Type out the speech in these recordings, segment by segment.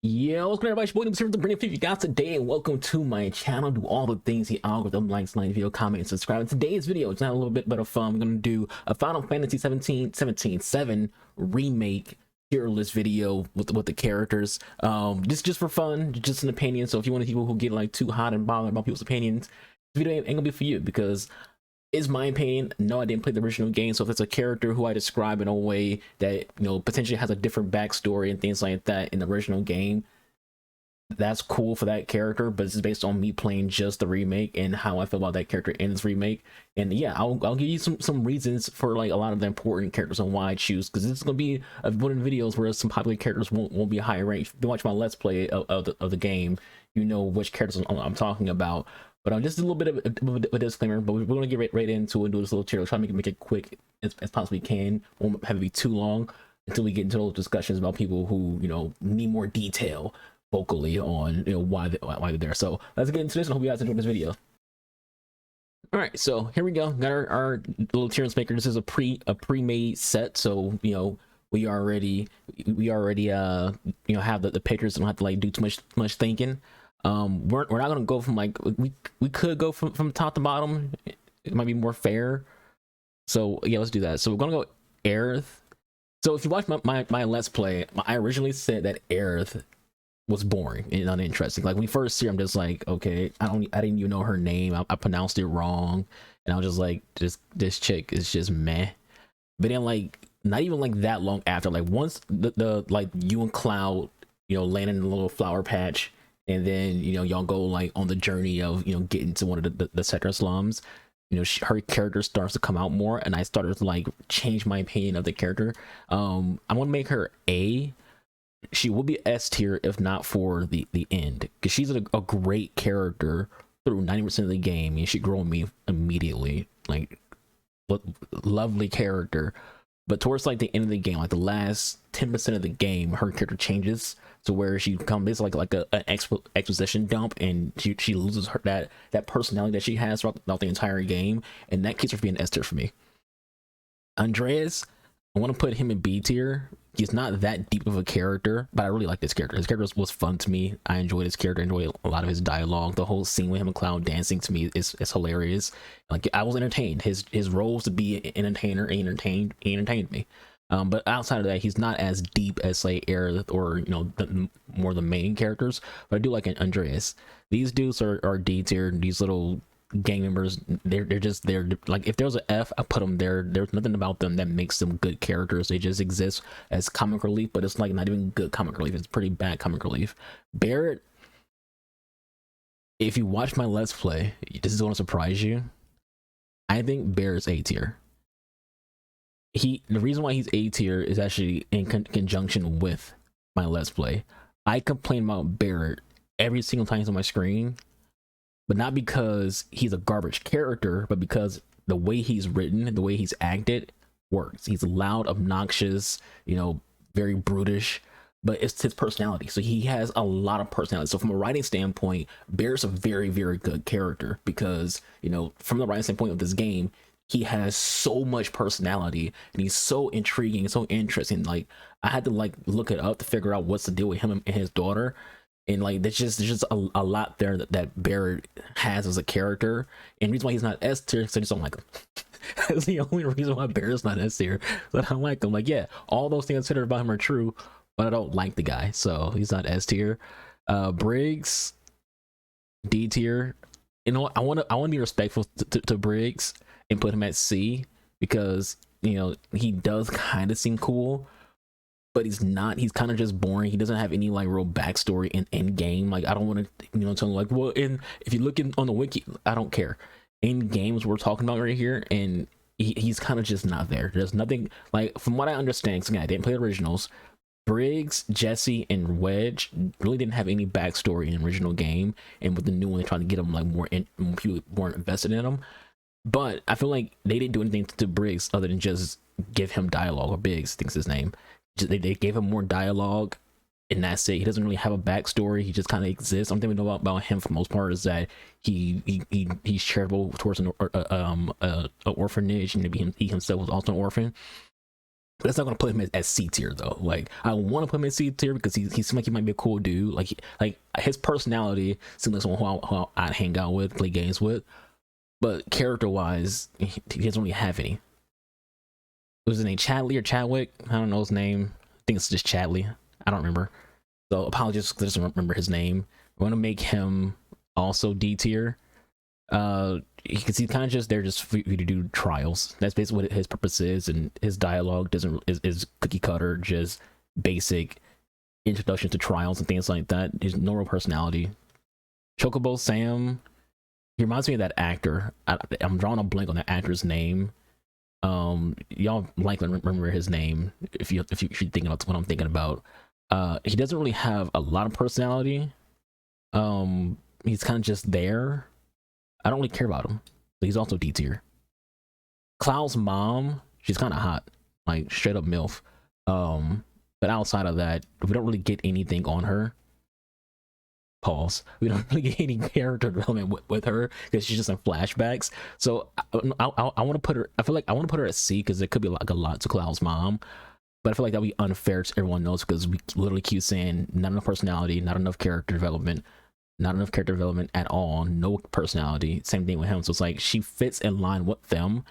Yeah, what's going on, everybody? It's your boy, the Brilliant 50 guys today, and welcome to my channel. Do all the things the algorithm likes, like video, comment, and subscribe. In today's video, it's not a little bit of fun. We're going to do a Final Fantasy 7 remake tier list video with the characters. Just for fun, just an opinion. So if you want people who get like too hot and bothered about people's opinions, this video ain't gonna be for you because is my opinion. No, I didn't play the original game, so if it's a character who I describe in a way that potentially has a different backstory and things like that in the original game, that's cool for that character. But it's based on me playing just the remake and how I feel about that character in this remake. And yeah, I'll give you some reasons for like a lot of the important characters and why I choose, because this is gonna be one of the videos where some popular characters won't be high ranked. If you watch my let's play of the game, you know which characters I'm talking about. But just a little bit of a disclaimer, but we're going to get right into it and do this little tier. Try to make it quick as possibly can. Won't have it be too long until we get into those discussions about people who, need more detail vocally on, why they're there. So let's get into this, and I hope you guys enjoyed this video. All right, so here we go. Got our little tier list maker. This is a pre-made set, so we already have the pictures. Don't have to like do too much thinking. We're not gonna go from like we could go from top to bottom. It might be more fair. So yeah, let's do that. So we're gonna go Aerith. So if you watch my let's play, I originally said that Aerith was boring and uninteresting. Like when we first see her, I'm just like, okay, I didn't even know her name. I pronounced it wrong, and I was just like, this chick is just meh. But then like not even like that long after, like once the like you and Cloud land in the little flower patch, and then y'all go like on the journey of getting to one of the sector slums. Her character starts to come out more, and I started to like change my opinion of the character. I want to make her A. She will be S tier if not for the end, because she's a great character through 90% of the game, and she grew on me immediately. Like, lovely character. But towards like the end of the game, like the last 10% of the game, her character changes to where she becomes like an exposition dump, and she loses that personality that she has throughout the entire game, and that keeps her being S tier for me. Andreas, I want to put him in B tier. He's not that deep of a character, but I really like this character. His character was fun to me. I enjoyed his character. I enjoyed a lot of his dialogue. The whole scene with him and Cloud dancing to me is hilarious. Like, I was entertained. His roles to be an entertainer entertained me. But outside of that, he's not as deep as say Aerith or more the main characters. But I do like Andreas. These dudes are D tier. These little gang members, they're just there. Like, if there's an F, I put them there. There's nothing about them that makes them good characters. They just exist as comic relief, but it's like not even good comic relief. It's pretty bad comic relief. Barrett, if you watch my let's play, this is going to surprise you. I think Barrett's A tier. The reason why he's A tier is actually in conjunction with my let's play. I complain about Barrett every single time he's on my screen, but not because he's a garbage character, but because the way he's written, the way he's acted works. He's loud, obnoxious, very brutish, but it's his personality. So he has a lot of personality. So from a writing standpoint, Bear's a very, very good character because, from the writing standpoint of this game, he has so much personality and he's so intriguing, so interesting. Like, I had to like look it up to figure out what's the deal with him and his daughter. And like there's just a lot there that Barrett has as a character, and the reason why he's not S tier because I just don't like him. That's the only reason why Barrett's not S tier. But I don't like him. Like, yeah, all those things I considered about him are true, but I don't like the guy, so he's not S tier. Briggs, D tier. I want to be respectful to Briggs and put him at C because he does kind of seem cool, but he's not. He's kind of just boring. He doesn't have any like real backstory in end game. Like, I don't want to tell him like, well, if you look on the wiki, I don't care. In games we're talking about right here, and he's kind of just not there. There's nothing like, from what I understand, because again, I didn't play the originals. Briggs, Jesse, and Wedge really didn't have any backstory in the original game, and with the new one, they tried to get them like more people more invested in them. But I feel like they didn't do anything to Briggs other than just give him dialogue, or Biggs, I think's his name. They gave him more dialogue, and that's it. He doesn't really have a backstory. He just kind of exists. One thing we know about him for the most part is that he's charitable towards an orphanage, and maybe he himself was also an orphan. But that's not gonna put him as C tier though. Like I want to put him in C tier because he seems like he might be a cool dude. Like his personality seems like someone who I'd hang out with, play games with. But character wise, he doesn't really have any. Was his name Chadley or Chadwick? I don't know his name. I think it's just Chadley. I don't remember. So apologies because I just remember his name. I want to make him also D tier. Because he's kind of just there just for you to do trials. That's basically what his purpose is, and his dialogue is cookie cutter, just basic introduction to trials and things like that. There's no real personality. Chocobo Sam, he reminds me of that actor. I'm drawing a blank on that actor's name. Y'all likely remember his name if you're thinking about what I'm thinking about. He doesn't really have a lot of personality. He's kind of just there. I don't really care about him, but he's also D tier. Cloud's mom, she's kind of hot, like straight up MILF. But outside of that, we don't really get anything on her. Pause. We don't really get any character development with her because she's just in flashbacks. So I want to put her. I feel like I want to put her at C because it could be like a lot to Cloud's mom. But I feel like that'd be unfair to everyone else because we literally keep saying not enough personality, not enough character development. Not enough character development at all, no personality. Same thing with him. So it's like she fits in line with them.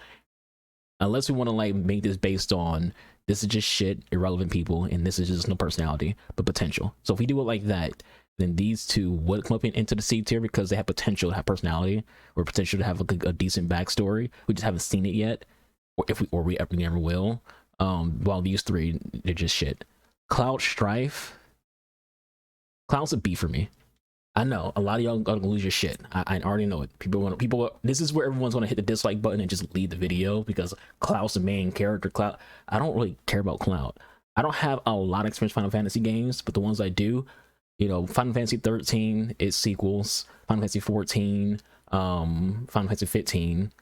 Unless we want to like make this based on this is just shit, irrelevant people, and this is just no personality, but potential. So if we do it like that, then these two would come up into the C tier because they have potential to have personality or potential to have a decent backstory. We just haven't seen it yet, or we never will. While these three, they're just shit. Cloud Strife. Cloud's a B for me. I know a lot of y'all are gonna lose your shit. I already know it. People. This is where everyone's gonna hit the dislike button and just leave the video because Cloud's the main character. Cloud. I don't really care about Cloud. I don't have a lot of experience Final Fantasy games, but the ones I do, Final Fantasy 13, its sequels, Final Fantasy 14, Final Fantasy 15,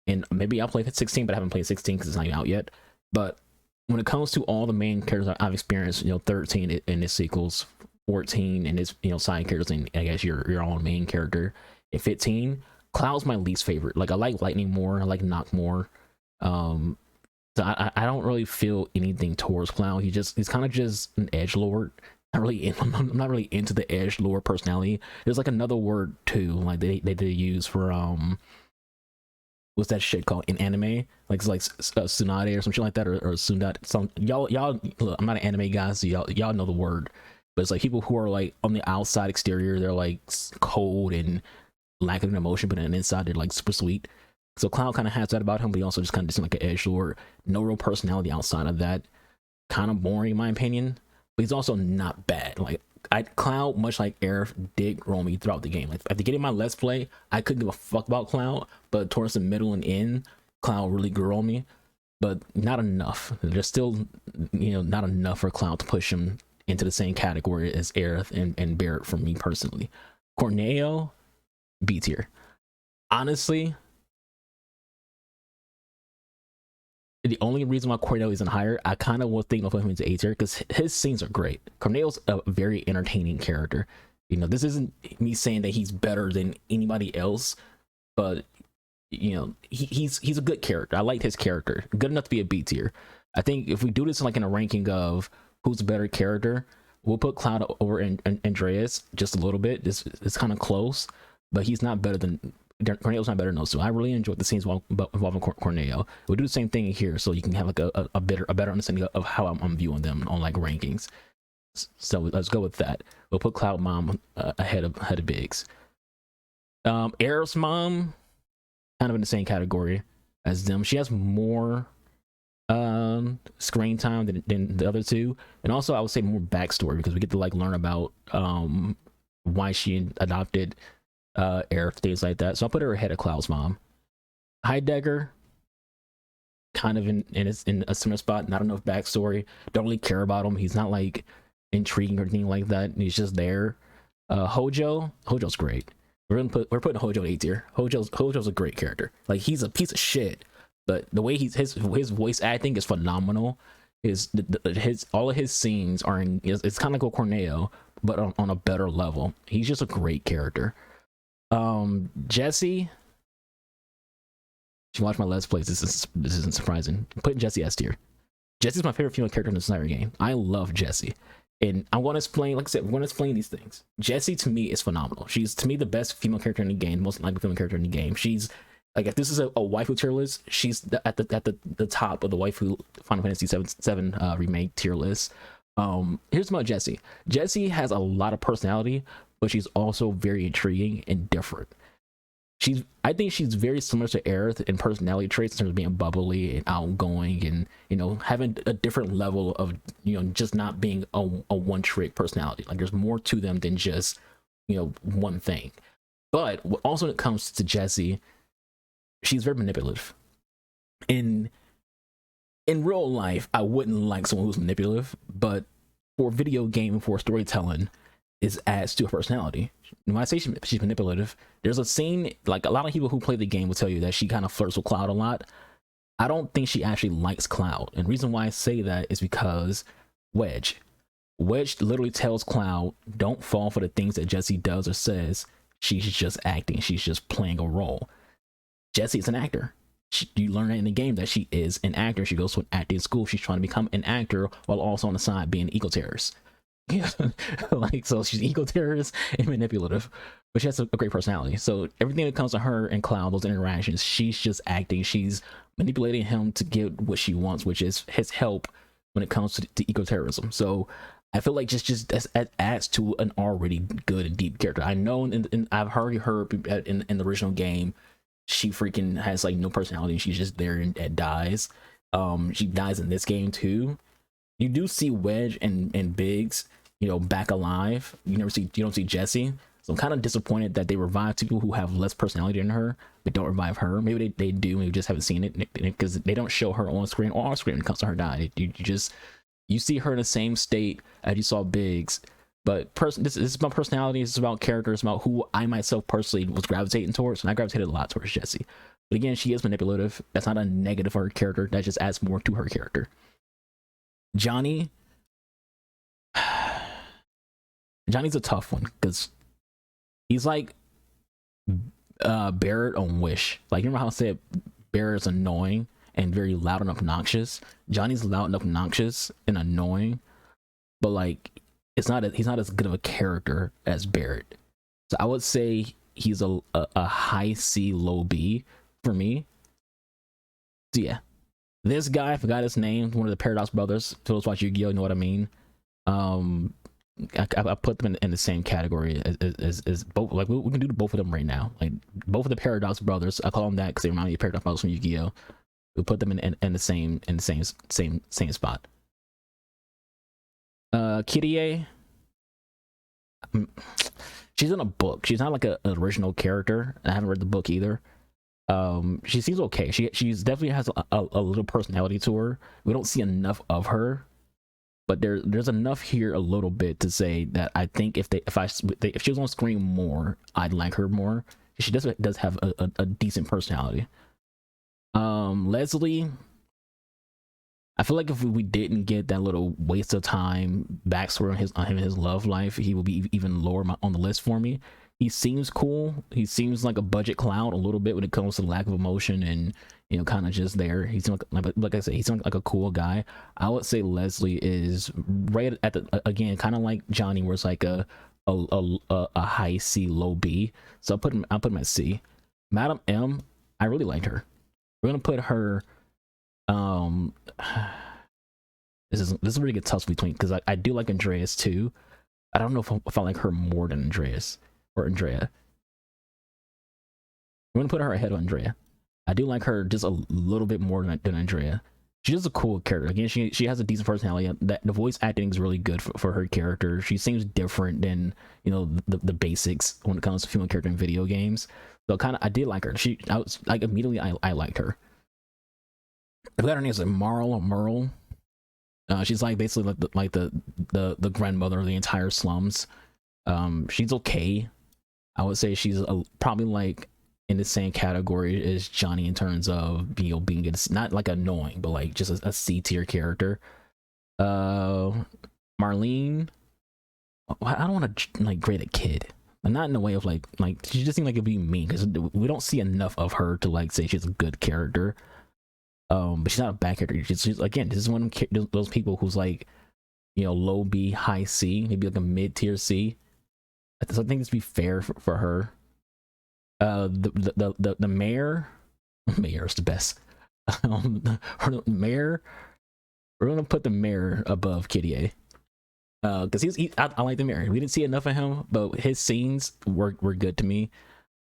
and maybe I'll play 16, but I haven't played 16 because it's not even out yet. But when it comes to all the main characters I've experienced, 13 in its sequels. 14 and his side characters, and I guess your own main character. At 15, Cloud's my least favorite. Like I like Lightning more, I like Nock more. So I don't really feel anything towards Cloud. He's kind of just an edgelord. I'm not really into the edgelord personality. There's like another word too, like they did use for what's that shit called in anime? Like it's like tsunade or some shit like that, or sundat. Some y'all look, I'm not an anime guy, so y'all know the word. But it's like people who are like on the outside exterior, they're like cold and lacking emotion, but on the inside they're like super sweet. So Cloud kind of has that about him, but he also just kind of seems like an edgelord. No real personality outside of that. Kind of boring in my opinion, but he's also not bad. Like Cloud, much like Aerith, did grow on me throughout the game. Like at the beginning of my Let's Play, I couldn't give a fuck about Cloud, but towards the middle and end, Cloud really grew on me. But not enough. There's still, not enough for Cloud to push him into the same category as Aerith and Barrett for me personally. Corneo, B tier. Honestly, the only reason why Corneo isn't higher, I kind of was thinking of putting him into A tier because his scenes are great. Corneo's a very entertaining character. This isn't me saying that he's better than anybody else, but he's a good character. I like his character. Good enough to be a B tier. I think if we do this like in a ranking of who's a better character, we'll put Cloud over Andreas just a little bit. It's kind of close, but he's not better than Corneo's not better than those two. I really enjoyed the scenes involving Corneo. We'll do the same thing here, so you can have like a better understanding of how I'm viewing them on like rankings. So let's go with that. We'll put Cloud Mom ahead of Biggs. Aerith's mom, kind of in the same category as them. She has more screen time than the other two, and also I would say more backstory because we get to like learn about why she adopted Aerith, things like that. So I'll put her ahead of Cloud's mom. Heidegger, kind of in a similar spot. Not enough backstory. Don't really care about him. He's not like intriguing or anything like that. He's just there. Hojo's great. We're putting Hojo in A tier. Hojo's a great character. Like he's a piece of shit, but the way his voice acting is phenomenal. All of his scenes are it's kind of like a Corneo, but on a better level. He's just a great character. Jesse. If you watch my Let's Plays, this isn't surprising. I'm putting Jesse S tier. Jesse's my favorite female character in this entire game. I love Jessie. And I want to explain, like I said, we're going to explain these things. Jessie, to me, is phenomenal. She's, to me, the best female character in the game, most likely female character in the game. She's, like, if this is a waifu tier list, she's at the top of the waifu Final Fantasy 7 remake tier list. Here's about Jessie. Jessie has a lot of personality, but she's also very intriguing and different. I think she's very similar to Aerith in personality traits in terms of being bubbly and outgoing, and having a different level of just not being a one-trick personality. Like, there's more to them than just one thing. But also when it comes to Jessie, she's very manipulative. In real life, I wouldn't like someone who's manipulative, but for video game and for storytelling, it adds to her personality. When I say she's manipulative, there's a scene, like, a lot of people who play the game will tell you that she kind of flirts with Cloud a lot. I don't think she actually likes Cloud. And the reason why I say that is because Wedge literally tells Cloud, don't fall for the things that Jessie does or says. She's just acting. She's just playing a role. Jessie is an actor. You learn that in the game that she is an actor. She goes to an acting school. She's trying to become an actor while also on the side being an eco-terrorist. Yeah, like, so she's eco-terrorist and manipulative, but she has a great personality. So everything that comes to her and Cloud, those interactions, she's just acting. She's manipulating him to get what she wants, which is his help when it comes to eco-terrorism. So I feel like just that adds to an already good and deep character. I know, and I've already heard in the original game, she freaking has like no personality. She's just there and dies. She dies in this game too. You do see Wedge and Biggs, back alive. You don't see Jessie. So I'm kind of disappointed that they revive people who have less personality than her, but don't revive her. Maybe they do, and we just haven't seen it because they don't show her on screen or off screen when it comes to her dying. You see her in the same state as you saw Biggs. But this is about personality. This is about character. It's about who I myself personally was gravitating towards, and I gravitated a lot towards Jessie. But again, she is manipulative. That's not a negative for her character. That just adds more to her character. Johnny's a tough one because he's like Barrett on Wish. Like, you remember how I said Barrett's annoying and very loud and obnoxious? Johnny's loud and obnoxious and annoying, but like he's not as good of a character as Barrett. So I would say he's a high C, low B for me. So yeah. This guy, I forgot his name, one of the Paradox brothers. Those watch Yu-Gi-Oh, you know what I mean? I put them in the same category as both. Like, we can do both of them right now. Like, both of the Paradox brothers, I call them that because they remind me of Paradox brothers from Yu-Gi-Oh. We put them in the same spot. Kirie, she's in a book. She's not like an original character. I haven't read the book either. She seems okay. She's definitely has a little personality to her. We don't see enough of her, but there's enough here a little bit to say that I think if she was on screen more, I'd like her more. She does have a decent personality. Leslie, I feel like if we didn't get that little waste of time backstory on him and his love life, he will be even lower on the list for me. He seems cool. He seems like a budget Cloud a little bit when it comes to lack of emotion and kind of just there. He seems like I said, he seems like a cool guy. I would say Leslie is right at the again, kind of like Johnny, where it's like a high C, low B. So I'll put him at C. Madam M, I really liked her. We're gonna put her. This is really get tough between because I do like Andreas too. I don't know if I like her more than Andreas. Or Andrea. I'm gonna put her ahead of Andrea. I do like her just a little bit more than Andrea. She's just a cool character. Again, she has a decent personality. The voice acting is really good for her character. She seems different than the basics when it comes to female character in video games. So I did like her. I was like immediately I liked her. I forgot her name is like Merle. She's like basically like the grandmother of the entire slums. She's okay. I would say she's probably like in the same category as Johnny in terms of being not like annoying, but like just a C tier character. Marlene, I don't want to like grade a kid, and not in the way of like she just seems like it'd be mean because we don't see enough of her to like say she's a good character. But she's not a bad character. She's again, this is one of those people who's like, you know, low B, high C, maybe like a mid tier C. So I think this would be fair for her. The mayor, mayor is the best. The mayor, we're gonna put the mayor above Kitty A. Because I like the mayor. We didn't see enough of him, but his scenes were good to me.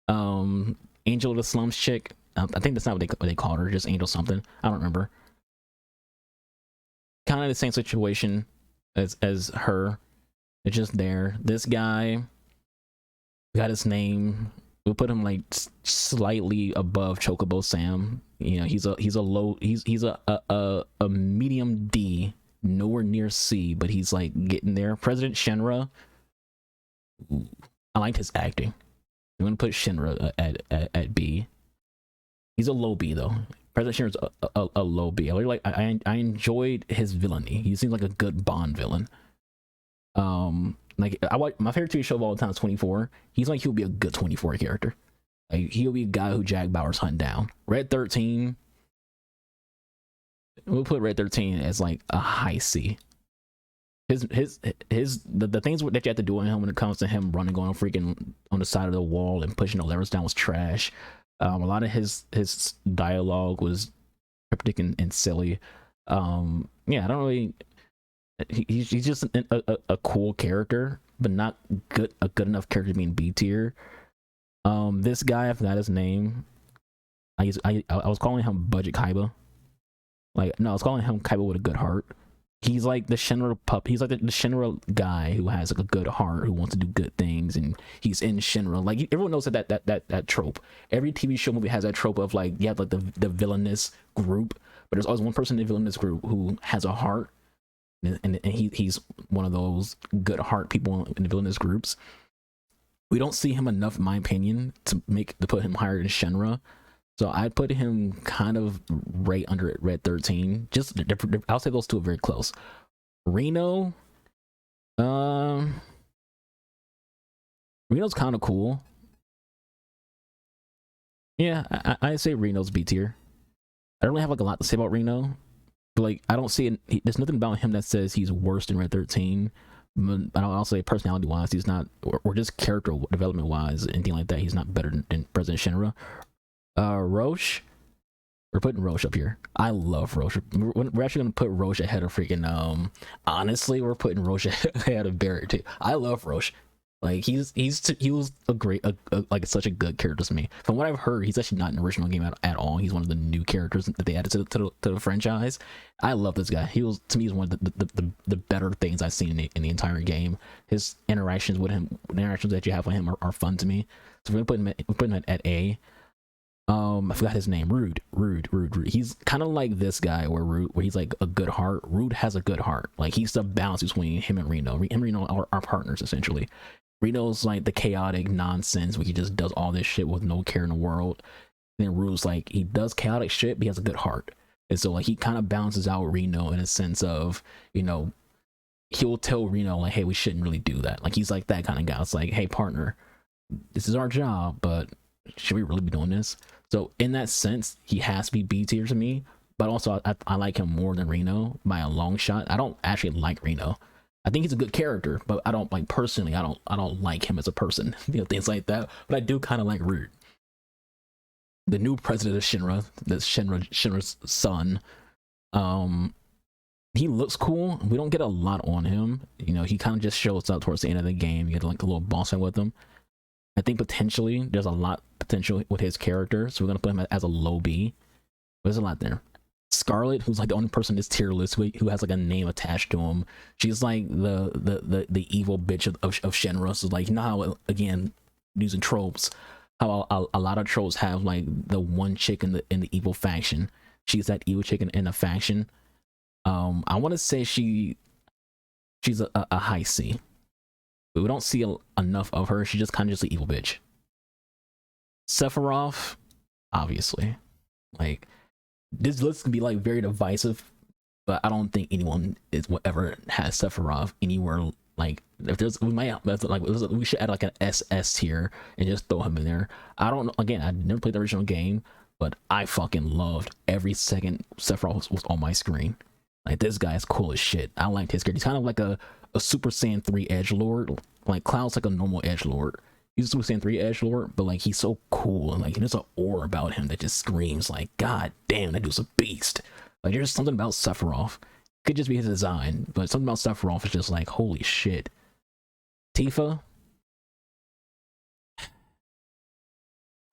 Angel the Slums chick. I think that's not what they called her. Just Angel something. I don't remember. Kind of the same situation as her. It's just there. This guy got his name. We'll put him like slightly above Chocobo Sam. You know, he's a medium D, nowhere near C, but he's like getting there. President Shinra. I liked his acting. I'm gonna put Shinra at B. He's a low B though. President Shinra's a low B. I enjoyed his villainy. He seems like a good Bond villain. Like my favorite TV show of all time is 24. He's like he'll be a good 24 character. Like he'll be a guy who Jack Bauer's hunt down. Red 13. We'll put Red 13 as like a high C. The things that you have to do on him when it comes to him running, going freaking on the side of the wall and pushing the levers down was trash. A lot of his dialogue was cryptic and silly. Yeah, I don't really. He's just a cool character, but not a good enough character to be in B tier. This guy, I forgot his name. I was calling him Budget Kaiba. Like no, I was calling him Kaiba with a good heart. He's like the Shinra pup. He's like the Shinra guy who has like a good heart, who wants to do good things, and he's in Shinra. Like everyone knows that trope. Every TV show movie has that trope of like you have like the villainous group, but there's always one person in the villainous group who has a heart, and he's one of those good heart people in the villainous groups. We don't see him enough, in my opinion, to put him higher than Shinra. So I'd put him kind of right under Red 13. Just I'll say those two are very close. Reno, Reno's kind of cool. Yeah, I say Reno's B tier. I don't really have like a lot to say about Reno, but like I don't see it. There's nothing about him that says he's worse than Red 13. But I'll say personality wise, he's not, or just character development wise, anything like that. He's not better than President Shinra. Roche, we're putting Roche up here. I love Roche. We're actually gonna put Roche ahead of freaking honestly, we're putting Roche ahead of Barrett too. I love Roche. Like he was a great like such a good character to me. From what I've heard, he's actually not an original game at all. He's one of the new characters that they added to the franchise. I love this guy. He was, to me, is one of the better things I've seen in the entire game. His interactions with him, the interactions that you have with him are fun to me. So we're putting him at A. I forgot his name. Rude. He's kind of like this guy where he's like a good heart. Rude has a good heart. Like he's the balance between him and Reno. Him and Reno are partners essentially. Reno's like the chaotic nonsense where he just does all this shit with no care in the world. And then Rude's like he does chaotic shit, but he has a good heart. And so like he kind of balances out Reno in a sense of, you know, he'll tell Reno like, hey, we shouldn't really do that. Like he's like that kind of guy. It's like, hey partner, this is our job, but should we really be doing this? So in that sense, he has to be B tier to me, but also I like him more than Reno by a long shot. I don't actually like Reno. I think he's a good character, but I don't like personally. I don't like him as a person, you know, things like that. But I do kind of like Rude, the new president of Shinra, that's Shinra's son. He looks cool. We don't get a lot on him. You know, he kind of just shows up towards the end of the game. You get like a little boss fight with him. I think potentially there's a lot potential with his character, so we're gonna put him as a low B. There's a lot there. Scarlet, who's like the only person in this tier list who has like a name attached to him. She's like the evil bitch of Shinra. So like, you know how, again, using tropes, how a lot of tropes have like the one chick in the evil faction. She's that evil chick in a faction. I want to say she's a high C. But we don't see enough of her. She's just kind of just an evil bitch. Sephiroth, obviously, like this list can be like very divisive, but I don't think anyone is whatever has Sephiroth anywhere. Like if there's, we should add like an SS tier and just throw him in there. I don't know. Again, I never played the original game, but I fucking loved every second Sephiroth was on my screen. Like, this guy is cool as shit. I liked his character. He's kind of like a Super Saiyan 3 edgelord. Like, Cloud's like a normal edgelord. He's a Super Saiyan 3 edgelord, but like, he's so cool, and like, there's an aura about him that just screams like, God damn, that dude's a beast. Like, there's something about Sephiroth. Could just be his design, but something about Sephiroth is just like, holy shit. Tifa,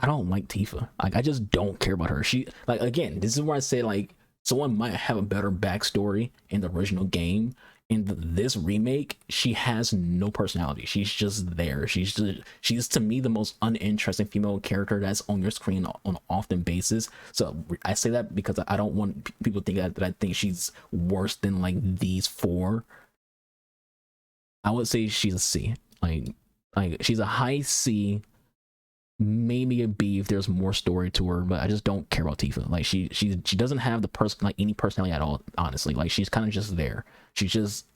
I don't like Tifa. Like, I just don't care about her. She, like, again, this is where I say, like, someone might have a better backstory in the original game. In this remake, she has no personality. She's just there. She's to me the most uninteresting female character that's on your screen on an often basis. So I say that because I don't want people to think that I think she's worse than like these four. I would say she's a C. Like she's a high C, maybe a B if there's more story to her, but I just don't care about Tifa. Like, she doesn't have the person, like, any personality at all, honestly. Like, she's kind of just there. She's just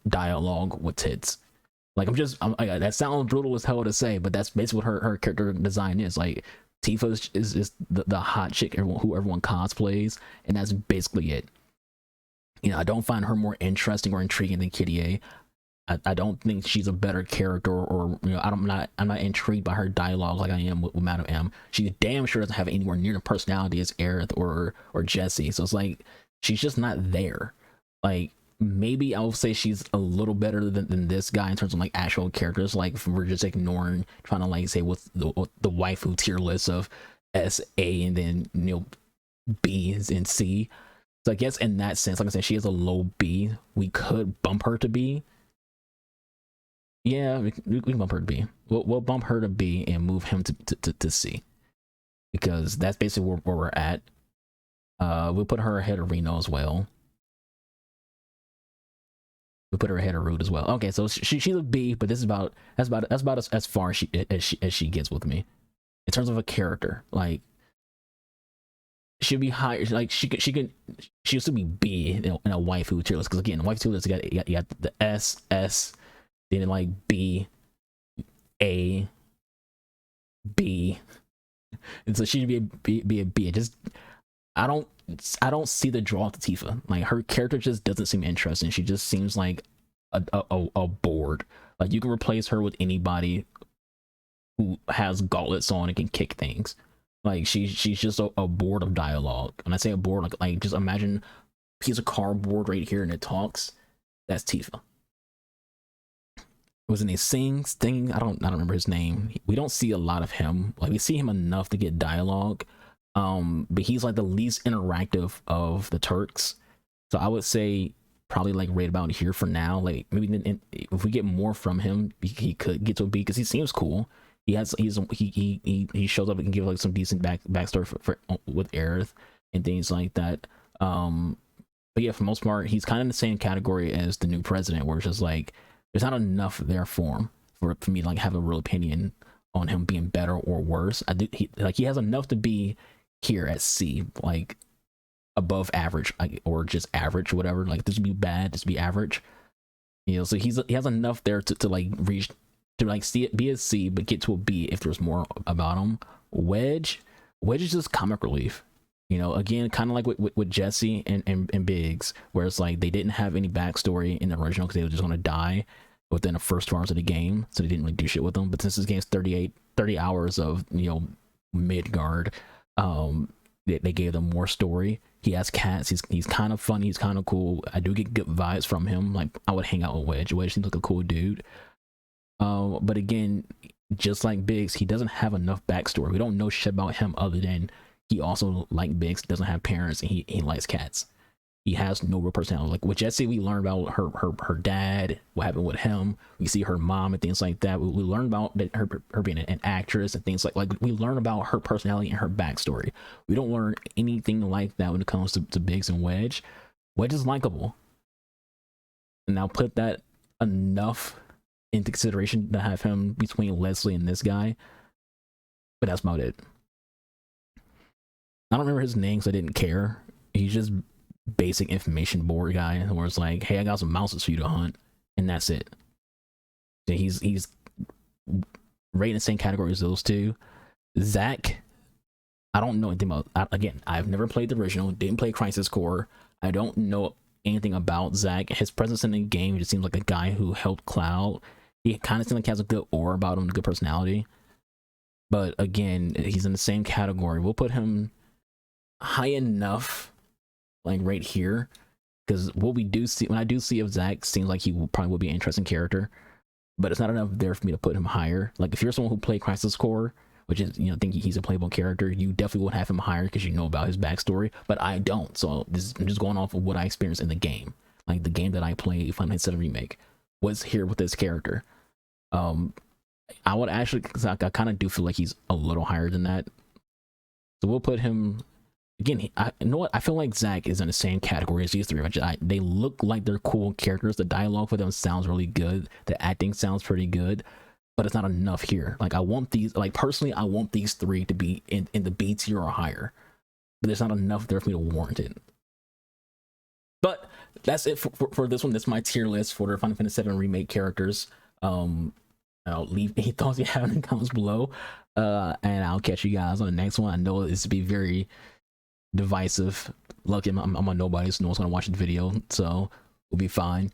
dialogue with tits. Like, that sounds brutal as hell to say, but that's basically what her character design is. Like, Tifa is the hot chick who everyone cosplays, and that's basically it. You know, I don't find her more interesting or intriguing than Kitty A. I don't think she's a better character, or you know, I'm not intrigued by her dialogue like I am with Madam M. She damn sure doesn't have anywhere near the personality as Aerith or Jessie. So it's like, she's just not there. Like, maybe I would say she's a little better than this guy in terms of like actual characters. Like, if we're just ignoring trying to like say what's the waifu tier list of S, A, and then, you know, B and C. So I guess in that sense, like I said, she is a low B. We could bump her to B. Yeah, we can bump her to B. We'll bump her to B and move him to C, because that's basically where we're at. We'll put her ahead of Reno as well. We'll put her ahead of Rude as well. Okay, so she's a B, but this is about as far as she gets with me in terms of a character. Like, she'd be higher. Like, she used to be B in a waifu tier list, because again, the waifu tier list, you got the S, then like B, A, B, and so she'd be a B. I don't see the draw to Tifa. Like, her character just doesn't seem interesting. She just seems like a board. Like, you can replace her with anybody who has gauntlets on and can kick things. Like, she's just a board of dialogue. When I say a board, like just imagine a piece of cardboard right here and it talks. That's Tifa. Wasn't he Sting? I don't remember his name. We don't see a lot of him. Like, we see him enough to get dialogue, but he's like the least interactive of the Turks. So I would say probably like right about here for now. Like, maybe if we get more from him, he could get to a B, because he seems cool. He shows up and can give like some decent backstory for with Aerith and things like that. But yeah, for the most part, he's kind of in the same category as the new president, where it's just like, there's not enough there for him for me to like have a real opinion on him being better or worse. He has enough to be here at C, like above average, or just average, whatever. Like, this would be bad, this would be average. You know, so he has enough there to like reach, to like see it, be a C, but get to a B if there's more about him. Wedge is just comic relief. You know, again, kind of like with Jessie and Biggs, where it's like they didn't have any backstory in the original because they were just going to die within the first 2 hours of the game, so they didn't really do shit with them. But since this game's 30 hours of, you know, Midgard, they gave them more story. He has cats. He's kind of funny. He's kind of cool. I do get good vibes from him. Like, I would hang out with Wedge. Wedge seems like a cool dude. But again, just like Biggs, he doesn't have enough backstory. We don't know shit about him other than he also, like Biggs, doesn't have parents, and he likes cats. He has no real personality. Like with Jessie, we learn about her dad, what happened with him. We see her mom and things like that. We learn about that her being an actress and things like we learn about her personality and her backstory. We don't learn anything like that when it comes to Biggs and Wedge. Wedge is likable. And now put that enough into consideration to have him between Leslie and this guy. But that's about it. I don't remember his name, so I didn't care. He's just basic information board guy where it's like, hey, I got some mouses for you to hunt, and that's it. So he's right in the same category as those two. Zach, I don't know anything about. Again, I've never played the original. Didn't play Crisis Core. I don't know anything about Zach. His presence in the game just seems like a guy who helped Cloud. He kind of seems like he has a good aura about him, a good personality. But again, he's in the same category. We'll put him high enough, like right here, because what we do see, when I do see of Zach, seems like he probably will be an interesting character, but it's not enough there for me to put him higher. Like if you're someone who played Crisis Core, which is, you know, think he's a playable character, you definitely would have him higher because you know about his backstory. But I don't, so I'm just going off of what I experienced in the game, like the game that I played, Final Fantasy VII Remake, was here with this character. I would actually, cause I kind of do feel like he's a little higher than that. So we'll put him again. You know what? I feel like Zach is in the same category as these three. They look like they're cool characters. The dialogue for them sounds really good. The acting sounds pretty good, but it's not enough here. Like I want these, like personally, I want these three to be in the B tier or higher, but there's not enough there for me to warrant it. But that's it for this one. That's my tier list for the Final Fantasy VII Remake characters. I'll leave any thoughts you have in the comments below, and I'll catch you guys on the next one. I know it's to be very divisive. Lucky I'm on nobody, so no one's gonna watch the video, so we'll be fine.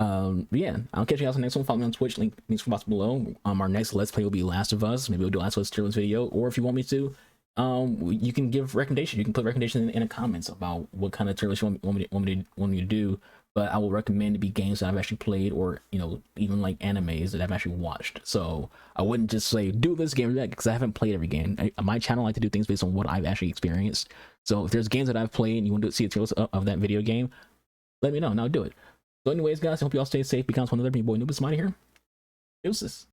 Yeah, I'll catch you guys on the next one. Follow me on Twitch, links for box below. Our next Let's Play will be Last of Us. Maybe we'll do a Last of Us tier list video, or if you want me to, you can give recommendation. You can put recommendation in the comments about what kind of tier list you want me to do. But I will recommend to be games that I've actually played, or you know, even like animes that I've actually watched. So I wouldn't just say do this game or that, because I haven't played every game. My channel like to do things based on what I've actually experienced. So if there's games that I've played and you want to see a tier list of that video game, let me know and I'll do it. So anyways, guys, I hope you all stay safe. Becomes one another. Your boy Noobus Mighty here. Deuces.